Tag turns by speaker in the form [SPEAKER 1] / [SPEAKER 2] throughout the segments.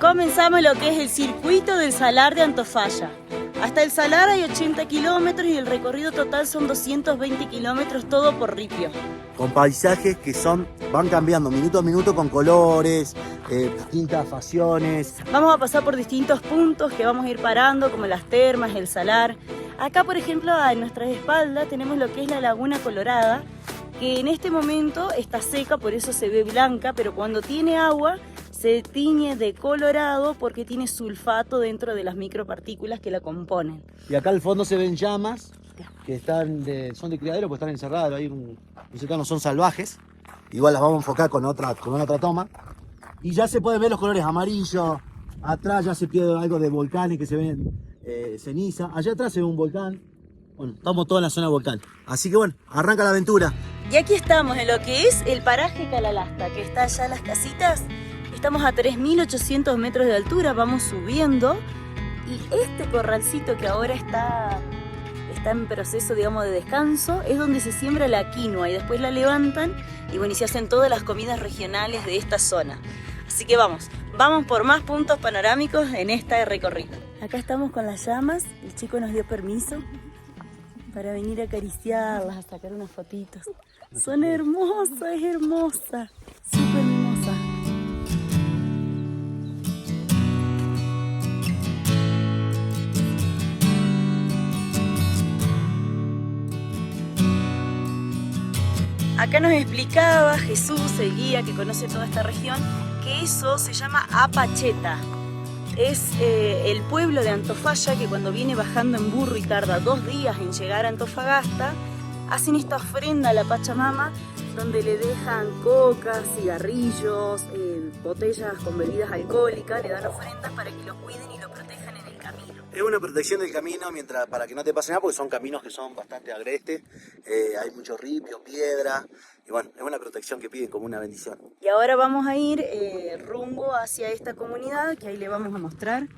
[SPEAKER 1] Comenzamos lo que es el circuito del Salar de Antofalla. Hasta el Salar hay 80 kilómetros y el recorrido total son 220 kilómetros, todo por ripio.
[SPEAKER 2] Con paisajes que van cambiando minuto a minuto con colores, distintas facciones.
[SPEAKER 1] Vamos a pasar por distintos puntos que vamos a ir parando, como las termas, el salar. Acá, por ejemplo, a nuestras espaldas tenemos lo que es la Laguna Colorada, que en este momento está seca, por eso se ve blanca, pero cuando tiene agua se tiñe de colorado porque tiene sulfato dentro de las micropartículas que la componen.
[SPEAKER 2] Y acá al fondo se ven llamas que son de criadero, pues están encerradas, hay no son salvajes. Igual las vamos a enfocar con otra toma. Y ya se pueden ver los colores amarillos. Atrás ya se pierde algo de volcanes que se ven ceniza. Allá atrás se ve un volcán. Bueno, estamos todos en la zona volcán. Así que bueno, arranca la aventura.
[SPEAKER 1] Y aquí estamos en lo que es el paraje Calalasta, que está allá en las casitas. Estamos a 3.800 metros de altura, vamos subiendo. Y este corralcito que ahora está en proceso, digamos, de descanso, es donde se siembra la quinoa y después la levantan y bueno, y se hacen todas las comidas regionales de esta zona. Así que vamos por más puntos panorámicos en este recorrido. Acá estamos con las llamas, el chico nos dio permiso para venir a acariciarlas, a sacar unas fotitos. Son hermosas, es hermosa, súper mimosa. Acá nos explicaba Jesús, el guía que conoce toda esta región, que eso se llama Apacheta. Es el pueblo de Antofalla que cuando viene bajando en burro y tarda 2 días en llegar a Antofagasta, hacen esta ofrenda a la Pachamama donde le dejan coca, cigarrillos, botellas con bebidas alcohólicas, le dan ofrendas para que lo cuiden y lo protejan en el camino.
[SPEAKER 2] Es una protección del camino para que no te pase nada, porque son caminos que son bastante agrestes, hay mucho ripio, piedra, y bueno, es una protección que piden como una bendición.
[SPEAKER 1] Y ahora vamos a ir rumbo hacia esta comunidad, que ahí le vamos a mostrar.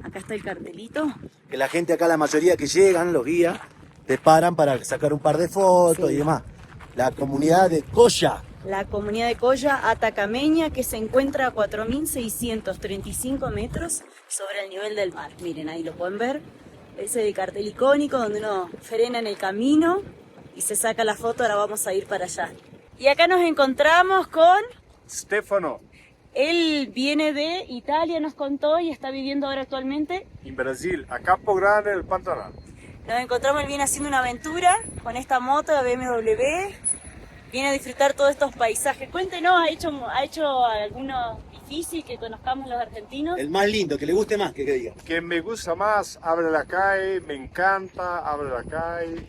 [SPEAKER 1] Acá está el cartelito.
[SPEAKER 2] Que la gente acá, la mayoría que llegan, los guías, te paran para sacar un par de fotos y demás. La comunidad de Colla.
[SPEAKER 1] La comunidad de Colla atacameña, que se encuentra a 4.635 metros sobre el nivel del mar. Miren, ahí lo pueden ver. Ese es el cartel icónico donde uno frena en el camino y se saca la foto. Ahora vamos a ir para allá. Y acá nos encontramos con
[SPEAKER 3] Stefano.
[SPEAKER 1] Él viene de Italia, nos contó, y está viviendo ahora actualmente
[SPEAKER 3] En Brasil, a Campo Grande del Pantanal.
[SPEAKER 1] Nos encontramos, él viene haciendo una aventura con esta moto, la BMW. Viene a disfrutar todos estos paisajes. Cuéntenos, ¿ha hecho alguno difícil que conozcamos los argentinos?
[SPEAKER 2] El más lindo, que le guste más, que diga.
[SPEAKER 3] Que me gusta más, Abre la Calle, me encanta, Abre la Calle.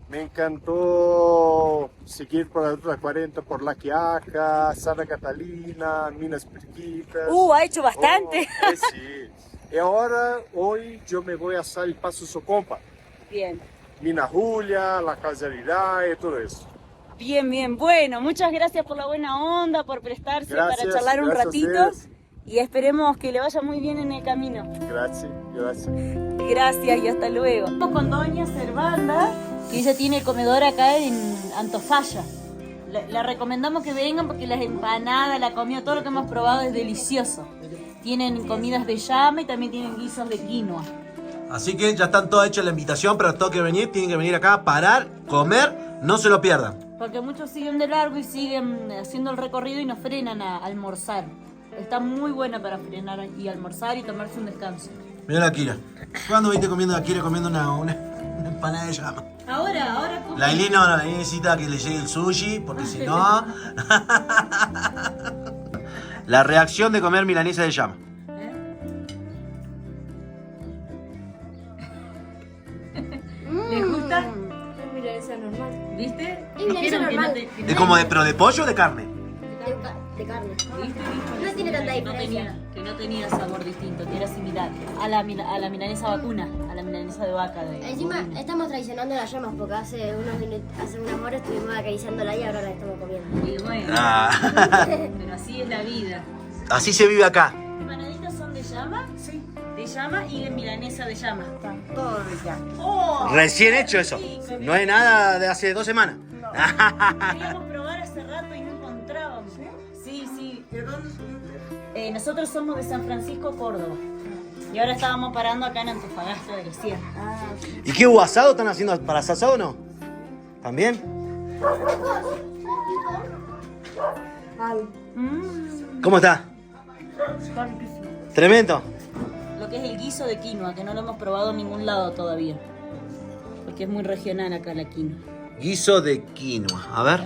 [SPEAKER 3] Me encantó seguir por la Ruta 40, por La Quiaca, Santa Catalina, Minas Periquitas.
[SPEAKER 1] Ha hecho bastante.
[SPEAKER 3] Sí. Y ahora, hoy, yo me voy hasta el Paso Socompa.
[SPEAKER 1] Bien.
[SPEAKER 3] Mina Julia, La Casualidad y todo eso.
[SPEAKER 1] Bien, bien. Bueno, muchas gracias por la buena onda, por prestarse para charlar un ratito. Y esperemos que le vaya muy bien en el camino.
[SPEAKER 3] Gracias.
[SPEAKER 1] Gracias y hasta luego. Estamos con doña Servanda, que ella tiene comedor acá en Antofalla. La recomendamos que vengan porque las empanadas, la comida, todo lo que hemos probado es delicioso. Tienen comidas de llama y también tienen guisos de quinoa.
[SPEAKER 2] Así que ya están todas hechas la invitación, pero todo que venir, tienen que venir acá, parar, comer, no se lo pierdan.
[SPEAKER 1] Porque muchos siguen de largo y siguen haciendo el recorrido y nos frenan a almorzar. Está muy buena para frenar y almorzar y tomarse un descanso.
[SPEAKER 2] Mira la Kira. ¿Cuándo viste comiendo a Kira comiendo una empanada de llama?
[SPEAKER 1] Ahora.
[SPEAKER 2] La Eli no, la Eli necesita que le llegue el sushi, porque si no... La reacción de comer milanesa de llama.
[SPEAKER 1] ¿Les gusta?
[SPEAKER 4] Es milanesa normal.
[SPEAKER 1] ¿Viste?
[SPEAKER 4] Es milanesa normal.
[SPEAKER 2] ¿Es como pero de pollo o de carne?
[SPEAKER 4] De carne.
[SPEAKER 1] ¿Viste?
[SPEAKER 4] No tiene tanta diferencia.
[SPEAKER 1] Que no tenía sabor distinto, que era similar a la milanesa vacuna, a la milanesa de vaca.
[SPEAKER 4] Encima
[SPEAKER 1] bovina.
[SPEAKER 4] estamos traicionando las llamas porque hace unas horas estuvimos acariciándola y ahora la estamos comiendo.
[SPEAKER 1] Y bueno,
[SPEAKER 2] Ah.
[SPEAKER 1] pero así es la vida.
[SPEAKER 2] Así se vive acá.
[SPEAKER 1] ¿Las empanaditas son de llama? Sí. De llama y de milanesa de llama.
[SPEAKER 4] Todo de llama.
[SPEAKER 1] ¡Oh!
[SPEAKER 2] Recién hecho eso. No hay nada de hace 2 semanas.
[SPEAKER 1] Queríamos probar hace rato y no encontrábamos. Sí.
[SPEAKER 5] ¿De dónde son ustedes?
[SPEAKER 1] nosotros somos de San Francisco, Córdoba. Y ahora estábamos parando acá en Antofagasta de la Sierra.
[SPEAKER 2] ¿Y qué hubo asado? ¿Están haciendo para asado o no? ¿También? ¿Cómo está? Tremendo.
[SPEAKER 1] Lo que es el guiso de quinoa, que no lo hemos probado en ningún lado todavía. Porque es muy regional acá la quinoa.
[SPEAKER 2] Guiso de quinoa. A ver.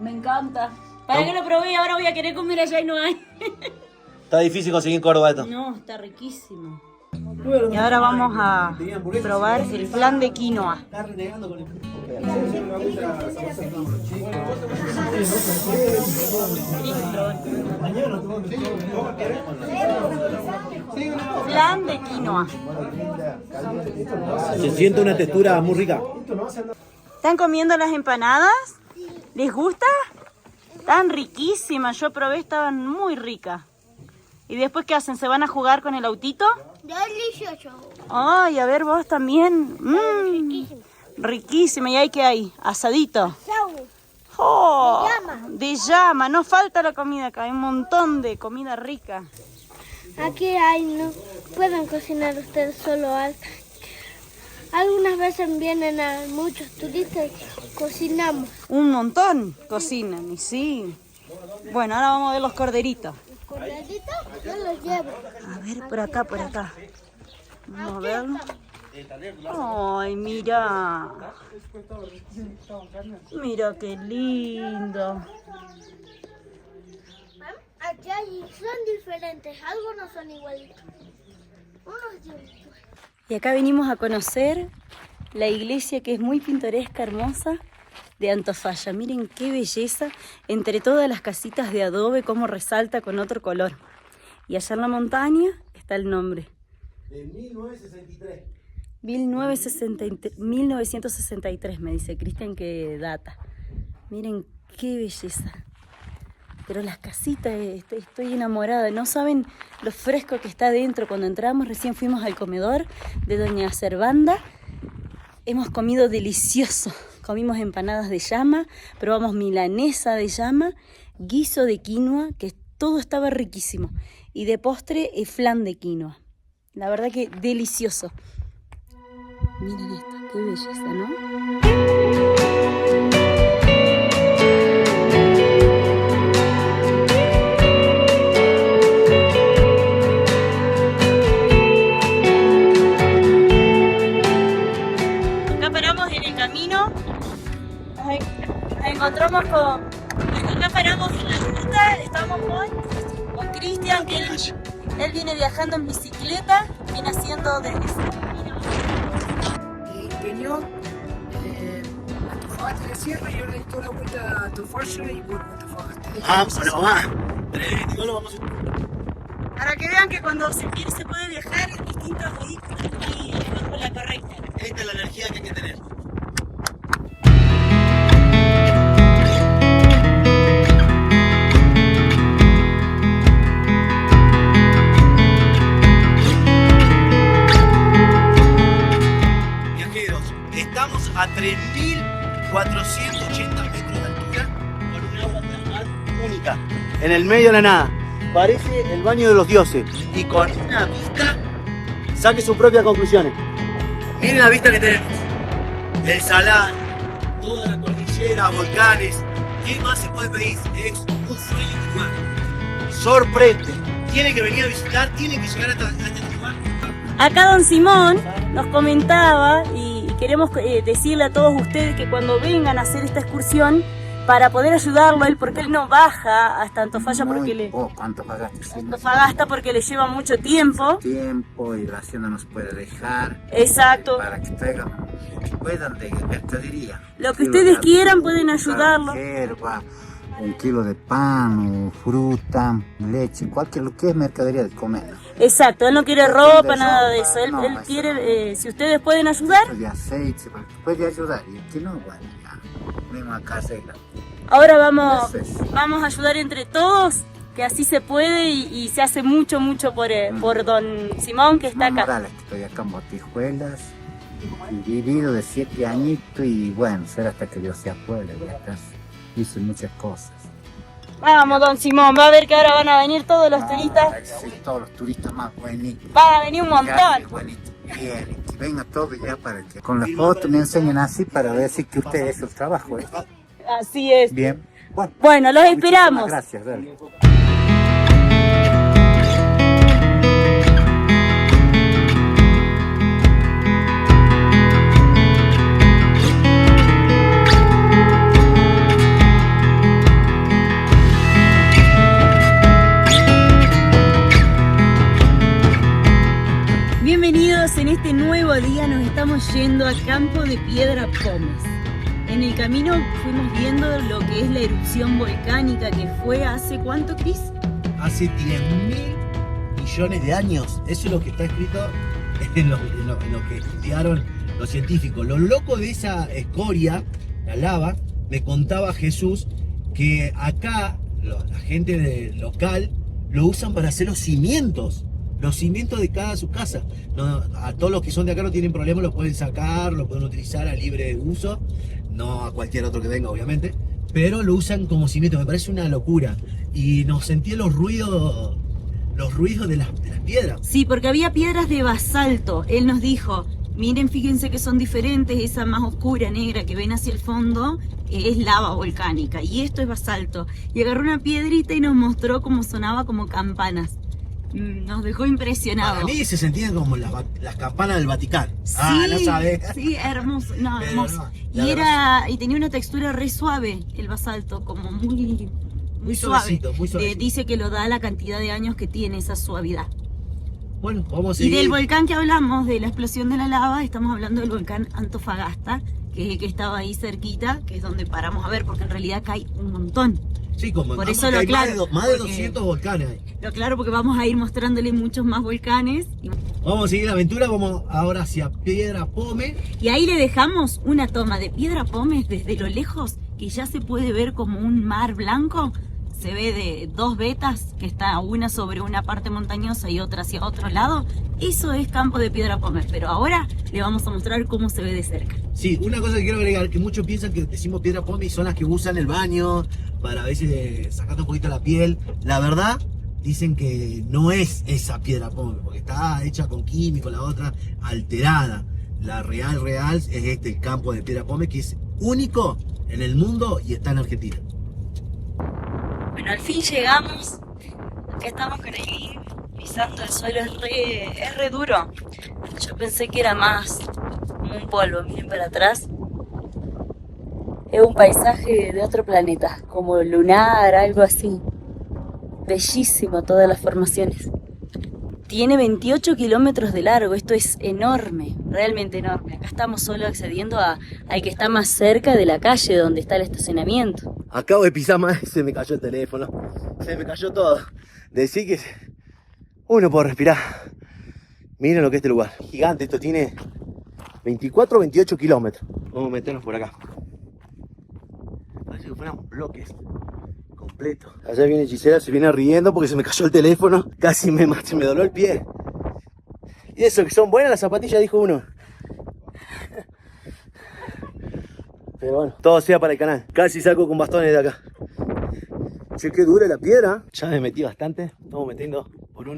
[SPEAKER 1] Me encanta. ¿Para qué lo probé? Ahora voy a querer comer allá y no hay.
[SPEAKER 2] Está difícil conseguir en Córdoba esto.
[SPEAKER 1] No, está riquísimo. Y ahora vamos a probar el flan de quinoa. Flan de quinoa.
[SPEAKER 2] Se siente una textura muy rica.
[SPEAKER 1] ¿Están comiendo las empanadas? ¿Les gusta? Están riquísimas. Yo probé, estaban muy ricas. ¿Y después qué hacen? ¿Se van a jugar con el autito?
[SPEAKER 4] Delicioso.
[SPEAKER 1] Ay, a ver vos también. Riquísima. ¿Y ahí qué hay? Asadito. Oh, de llama. No falta la comida acá. Hay un montón de comida rica.
[SPEAKER 5] Aquí hay, no pueden cocinar ustedes solo algo. Algunas veces vienen a muchos turistas y cocinamos.
[SPEAKER 1] Un montón cocinan, y sí. Bueno, ahora vamos a ver los corderitos.
[SPEAKER 5] ¿Corderitos? Yo los llevo.
[SPEAKER 1] A ver, por acá, por acá. Vamos a verlo. Ay, mira. Mira qué lindo.
[SPEAKER 5] Aquí son diferentes, algunos son igualitos. Unos igualitos.
[SPEAKER 1] Y acá venimos a conocer la iglesia, que es muy pintoresca, hermosa, de Antofalla. Miren qué belleza, entre todas las casitas de adobe, cómo resalta con otro color. Y allá en la montaña está el nombre.
[SPEAKER 2] De 1963.
[SPEAKER 1] 1963 me dice Cristian que data. Miren qué belleza. Pero las casitas, estoy enamorada. No saben lo fresco que está adentro. Cuando entramos, recién fuimos al comedor de doña Servanda. Hemos comido delicioso. Comimos empanadas de llama, probamos milanesa de llama, guiso de quinoa, que todo estaba riquísimo. Y de postre, flan de quinoa. La verdad que delicioso. Miren esto, qué belleza, ¿no? Encontramos acá paramos en la ruta, estamos con Cristian, que él viene viajando en bicicleta, viene haciendo desde
[SPEAKER 6] Peñón, Antofagasta de Sierra, y ahora toda la vuelta a Antofagasta y vuelvo a Antofagasta.
[SPEAKER 2] Ah, bueno, va. Igual lo vamos a...
[SPEAKER 1] para que vean que cuando se quiere se puede viajar en distintos vehículos y con la correcta.
[SPEAKER 2] Esta es la energía que hay que tener. Estamos a 3.480 metros de altura con un agua termal única, en el medio de la nada. Parece el baño de los dioses y con una vista, saque sus propias conclusiones. Miren la vista que tenemos. El Salar, toda la cordillera, volcanes. ¿Qué más se puede pedir? Es un sueño lugar. Sorprende. Tienen que venir a visitar, tienen que llegar hasta este lugar.
[SPEAKER 1] Acá don Simón nos comentaba y queremos decirle a todos ustedes que cuando vengan a hacer esta excursión, para poder ayudarlo, porque él no baja hasta Antofalla porque Antofagasta porque le lleva mucho tiempo.
[SPEAKER 7] Y la hacienda nos puede dejar.
[SPEAKER 1] Exacto.
[SPEAKER 7] Para que puedan de mercadería.
[SPEAKER 1] Lo que ustedes quieran pueden ayudarlo.
[SPEAKER 7] Hierba, un kilo de pan, o fruta, leche, cualquier lo que es mercadería de comer.
[SPEAKER 1] Exacto, él no quiere ropa, nada de eso. Él quiere, si ustedes pueden ayudar.
[SPEAKER 7] De aceite, puede ayudar. Y que no, bueno, ya. Venimos acá a hacerla.
[SPEAKER 1] Ahora vamos a ayudar entre todos, que así se puede y se hace mucho por don Simón, que está acá.
[SPEAKER 7] Morales, que estoy acá en Botijuelas, vivido de 7 añitos y bueno, será hasta que Dios se acuerde. hice muchas cosas.
[SPEAKER 1] Vamos, don Simón, va a ver que ahora van a venir todos los turistas.
[SPEAKER 7] Sí, todos los turistas más buenitos.
[SPEAKER 1] Van a venir un
[SPEAKER 7] Ya,
[SPEAKER 1] montón.
[SPEAKER 7] buenitos. Bien, que vengan todos ya para que con la foto me enseñen así para ver si que ustedes hacen el trabajo.
[SPEAKER 1] Así es.
[SPEAKER 7] Bien.
[SPEAKER 1] Bueno, los esperamos.
[SPEAKER 7] Muchísimas gracias, dale.
[SPEAKER 1] Bienvenidos, en este nuevo día nos estamos yendo a Campo de Piedra Pómez. En el camino fuimos viendo lo que es la erupción volcánica que fue hace ¿cuánto, Cris?
[SPEAKER 2] Hace 10.000 millones de años. Eso es lo que está escrito en lo que estudiaron los científicos. Lo loco de esa escoria, la lava, me contaba Jesús que acá la gente local lo usan para hacer los cimientos de cada su casa. No, a todos los que son de acá no tienen problema, lo pueden sacar, lo pueden utilizar a libre uso, no a cualquier otro que venga obviamente, pero lo usan como cimiento. Me parece una locura. Y nos sentí los ruidos de las piedras.
[SPEAKER 1] Sí, porque había piedras de basalto. Él nos dijo, miren, fíjense que son diferentes, esa más oscura, negra que ven hacia el fondo es lava volcánica y esto es basalto. Y agarró una piedrita y nos mostró cómo sonaba como campanas. Nos dejó impresionados.
[SPEAKER 2] Para mí se sentían como las campanas del Vaticano.
[SPEAKER 1] Sí,
[SPEAKER 2] no sabes.
[SPEAKER 1] sí, hermoso, no,
[SPEAKER 2] Pero
[SPEAKER 1] hermoso.
[SPEAKER 2] no,
[SPEAKER 1] Y tenía una textura re suave el basalto, como muy suave.
[SPEAKER 2] suavecito, muy suavecito.
[SPEAKER 1] Dice que lo da la cantidad de años que tiene esa suavidad.
[SPEAKER 2] Bueno, vamos a
[SPEAKER 1] Y
[SPEAKER 2] seguir.
[SPEAKER 1] del volcán que hablamos, de la explosión de la lava, estamos hablando del volcán Antofagasta, que es el que estaba ahí cerquita, que es donde paramos a ver, porque en realidad acá hay un montón.
[SPEAKER 2] Sí, como
[SPEAKER 1] Por
[SPEAKER 2] vamos
[SPEAKER 1] eso
[SPEAKER 2] que
[SPEAKER 1] lo
[SPEAKER 2] hay
[SPEAKER 1] aclaro,
[SPEAKER 2] más de
[SPEAKER 1] porque-
[SPEAKER 2] 200 volcanes ahí.
[SPEAKER 1] Lo claro, porque vamos a ir mostrándole muchos más volcanes.
[SPEAKER 2] Vamos a seguir la aventura, vamos ahora hacia Piedra Pómez.
[SPEAKER 1] Y ahí le dejamos una toma de Piedra Pómez desde lo lejos, que ya se puede ver como un mar blanco. Se ve de dos vetas, que está una sobre una parte montañosa y otra hacia otro lado. Eso es Campo de Piedra Pómez, pero ahora le vamos a mostrar cómo se ve de cerca.
[SPEAKER 2] Sí, una cosa que quiero agregar, que muchos piensan que decimos Piedra Pómez y son las que usan el baño para a veces sacarte un poquito la piel. La verdad, dicen que no es esa Piedra Pómez, porque está hecha con químico, la otra alterada. La real es el Campo de Piedra Pómez, que es único en el mundo y está en Argentina.
[SPEAKER 1] Bueno, al fin llegamos. Acá estamos con el guía, pisando el suelo, es re duro. Yo pensé que era más como un polvo, miren para atrás. Es un paisaje de otro planeta, como lunar, algo así. Bellísimo todas las formaciones. Tiene 28 kilómetros de largo, esto es enorme, realmente enorme. Acá estamos solo accediendo al que está más cerca de la calle donde está el estacionamiento.
[SPEAKER 2] Acabo de pisar más y se me cayó el teléfono. Se me cayó todo. Decir que uno puede respirar. Miren lo que es este lugar. Gigante, esto tiene 24 o 28 kilómetros. Vamos a meternos por acá. Parece que fueran bloques completos. Allá viene Gisela, se viene riendo porque se me cayó el teléfono. Casi se me dobló el pie. Y eso, que son buenas las zapatillas, dijo uno. Pero bueno, todo sea para el canal. Casi saco con bastones de acá. Che, qué dura la piedra. Ya me metí bastante. Estamos metiendo por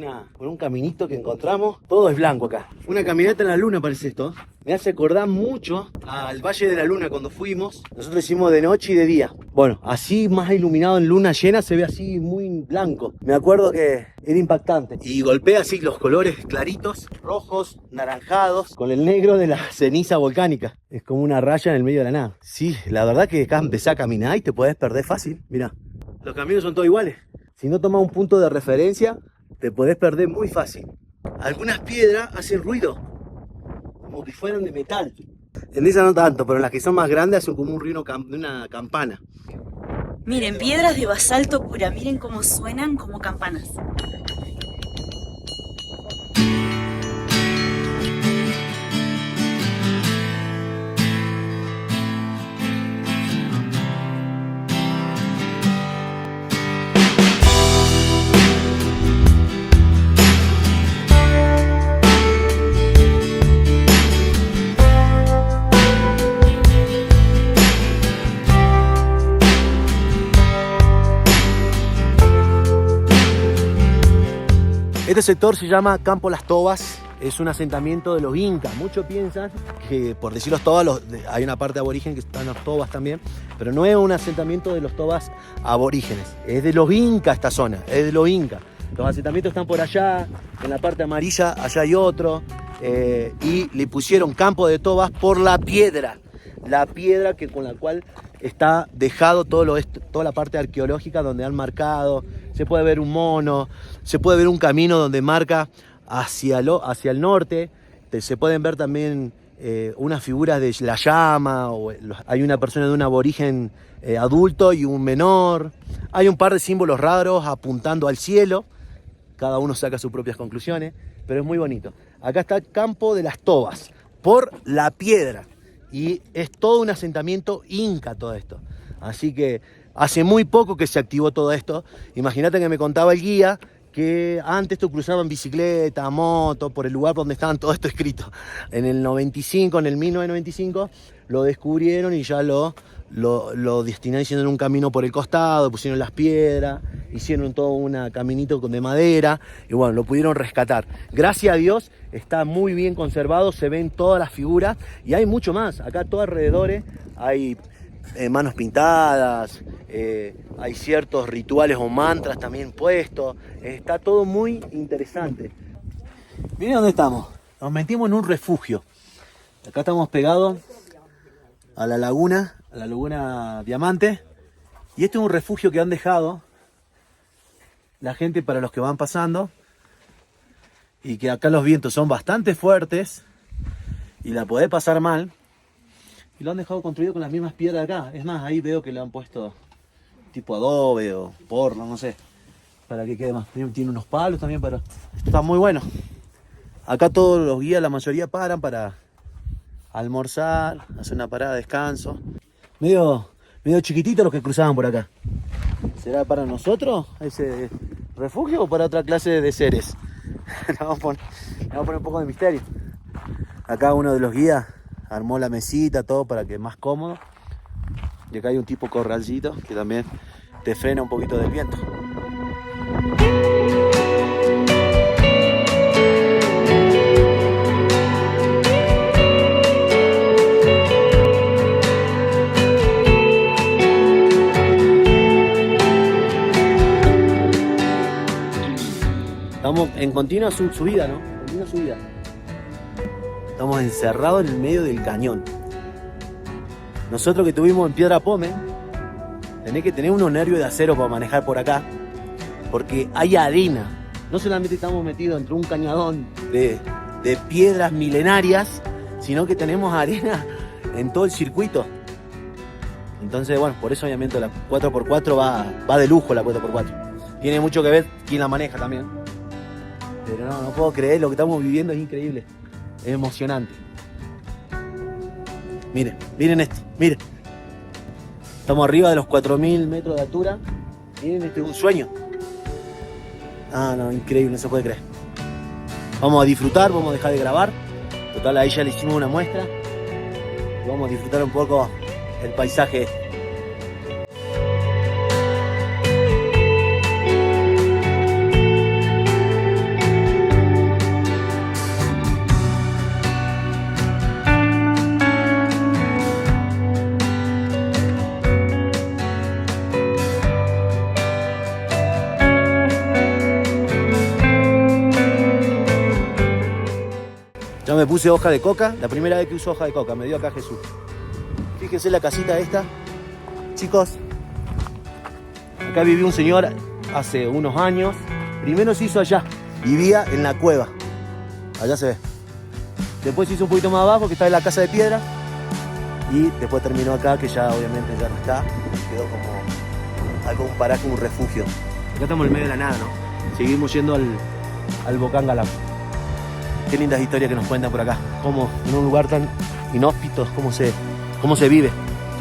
[SPEAKER 2] un caminito que encontramos. Todo es blanco acá. Una caminata en la luna parece esto. Me hace acordar mucho al Valle de la Luna cuando fuimos. Nosotros hicimos de noche y de día. Bueno, así más iluminado en luna llena se ve así muy blanco. Me acuerdo que era impactante. Y golpea así los colores claritos, rojos, naranjados, con el negro de la ceniza volcánica. Es como una raya en el medio de la nada. Sí, la verdad que acá empecé a caminar y te podés perder fácil. Mirá, los caminos son todos iguales. Si no tomas un punto de referencia, te podés perder muy fácil. Algunas piedras hacen ruido, como que fueran de metal. En esa no tanto, pero en las que son más grandes hacen como un ruido de una campana.
[SPEAKER 1] Miren, piedras de basalto pura, miren cómo suenan como campanas.
[SPEAKER 2] Este sector se llama Campo Las Tobas, es un asentamiento de los incas. Muchos piensan que, por decir los tobas, hay una parte aborigen que están los tobas también, pero no es un asentamiento de los tobas aborígenes, es de los incas esta zona, es de los incas. Los asentamientos están por allá, en la parte amarilla, allá hay otro, y le pusieron Campo de Tobas por la piedra con la cual está dejado toda la parte arqueológica donde han marcado. Se puede ver un mono, se puede ver un camino donde marca hacia el norte. Se pueden ver también unas figuras de la llama, hay una persona de un aborigen adulto y un menor. Hay un par de símbolos raros apuntando al cielo. Cada uno saca sus propias conclusiones, pero es muy bonito. Acá está el Campo de las Tobas, por la piedra. Y es todo un asentamiento inca todo esto. Así que hace muy poco que se activó todo esto. Imagínate que me contaba el guía que antes tú cruzaban bicicleta, moto, por el lugar donde estaban todo esto escrito. En el 1995, lo descubrieron y ya lo destinaron, hicieron un camino por el costado, pusieron las piedras, hicieron todo un caminito de madera y bueno, lo pudieron rescatar. Gracias a Dios está muy bien conservado, se ven todas las figuras y hay mucho más. Acá todo alrededor hay manos pintadas, hay ciertos rituales o mantras también puestos. Está todo muy interesante. Miren dónde estamos. Nos metimos en un refugio. Acá estamos pegados a la laguna Diamante. Y este es un refugio que han dejado la gente para los que van pasando. Y que acá los vientos son bastante fuertes y la podés pasar mal. Y lo han dejado construido con las mismas piedras de acá. Es más, ahí veo que le han puesto tipo adobe o porno, no sé, para que quede más. Tiene unos palos también para... Esto está muy bueno. Acá todos los guías, la mayoría paran para almorzar, hacer una parada de descanso. Medio chiquitito los que cruzaban por acá. ¿Será para nosotros ese refugio o para otra clase de seres? Le vamos a poner un poco de misterio. Acá uno de los guías armó la mesita, todo para que más cómodo. Y acá hay un tipo corralcito que también te frena un poquito del viento. Estamos en continua subida, ¿no? Continua subida. Estamos encerrados en el medio del cañón. Nosotros que estuvimos en Piedra Pómez, tenés que tener unos nervios de acero para manejar por acá, porque hay arena. No solamente estamos metidos entre un cañadón de piedras milenarias, sino que tenemos arena en todo el circuito. Entonces, bueno, por eso obviamente la 4x4 va de lujo la 4x4. Tiene mucho que ver quién la maneja también. Pero no puedo creer, lo que estamos viviendo es increíble. Es emocionante. Miren esto, miren. Estamos arriba de los 4.000 metros de altura. Miren, este es un sueño. No, increíble, no se puede creer. Vamos a disfrutar, vamos a dejar de grabar. Total, ahí ya le hicimos una muestra. Y vamos a disfrutar un poco el paisaje. Ya me puse hoja de coca, la primera vez que uso hoja de coca, me dio acá Jesús. Fíjense la casita esta, chicos. Acá vivió un señor hace unos años. Primero se hizo allá, vivía en la cueva. Allá se ve. Después se hizo un poquito más abajo, que está en la casa de piedra. Y después terminó acá, que ya obviamente ya no está. Quedó como algo, un paraje, un refugio. Acá estamos en medio de la nada, ¿no? Seguimos yendo al volcán Galap. Qué lindas historias que nos cuentan por acá. Cómo en un lugar tan inhóspito, cómo se vive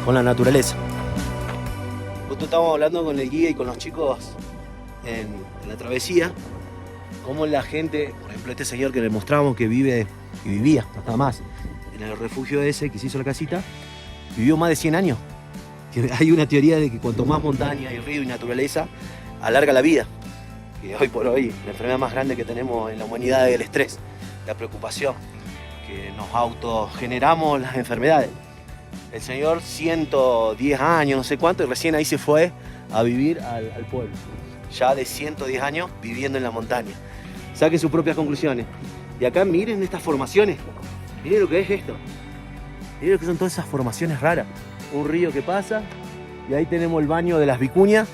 [SPEAKER 2] con la naturaleza. Justo estábamos hablando con el guía y con los chicos en la travesía. Cómo la gente, por ejemplo este señor que le mostramos que vive y vivía, no estaba más, en el refugio ese que se hizo la casita, vivió más de 100 años. Hay una teoría de que cuanto más montaña y río y naturaleza, alarga la vida. que hoy por hoy la enfermedad más grande que tenemos en la humanidad es el estrés, la preocupación, que nos autogeneramos las enfermedades. El señor 110 años, no sé cuánto, y recién ahí se fue a vivir al pueblo. Ya de 110 años viviendo en la montaña. Saquen sus propias conclusiones. Y acá miren estas formaciones. Miren lo que es esto. Miren lo que son todas esas formaciones raras. Un río que pasa y ahí tenemos el baño de las vicuñas.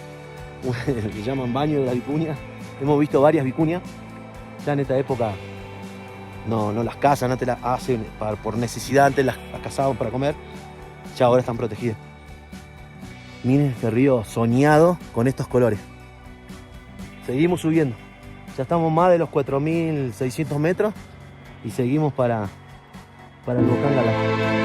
[SPEAKER 2] Lo que llaman baño de las vicuñas. Hemos visto varias vicuñas. Ya en esta época no las cazan, antes las hacen por necesidad, antes las cazaban para comer. Ya ahora están protegidas. Miren este río soñado con estos colores. Seguimos subiendo. Ya estamos más de los 4.600 metros y seguimos para el volcán Galápagos.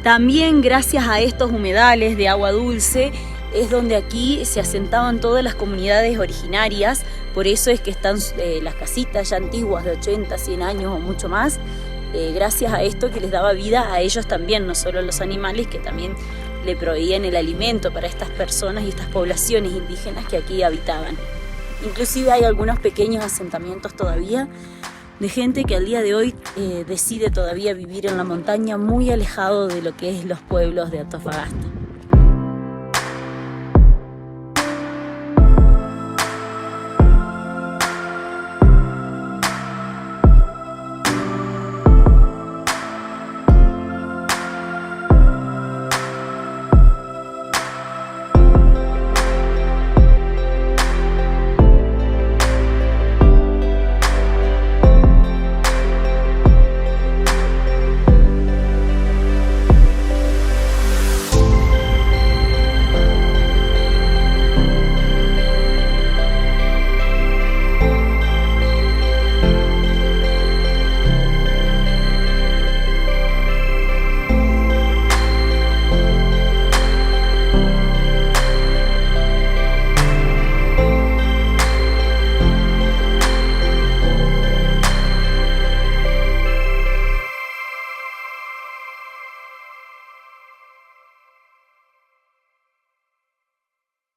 [SPEAKER 1] También gracias a estos humedales de agua dulce es donde aquí se asentaban todas las comunidades originarias, por eso es que están las casitas ya antiguas de 80, 100 años o mucho más, gracias a esto que les daba vida a ellos también, no solo a los animales que también le proveían el alimento para estas personas y estas poblaciones indígenas que aquí habitaban. Inclusive hay algunos pequeños asentamientos todavía de gente que al día de hoy decide todavía vivir en la montaña muy alejado de lo que es los pueblos de Antofagasta.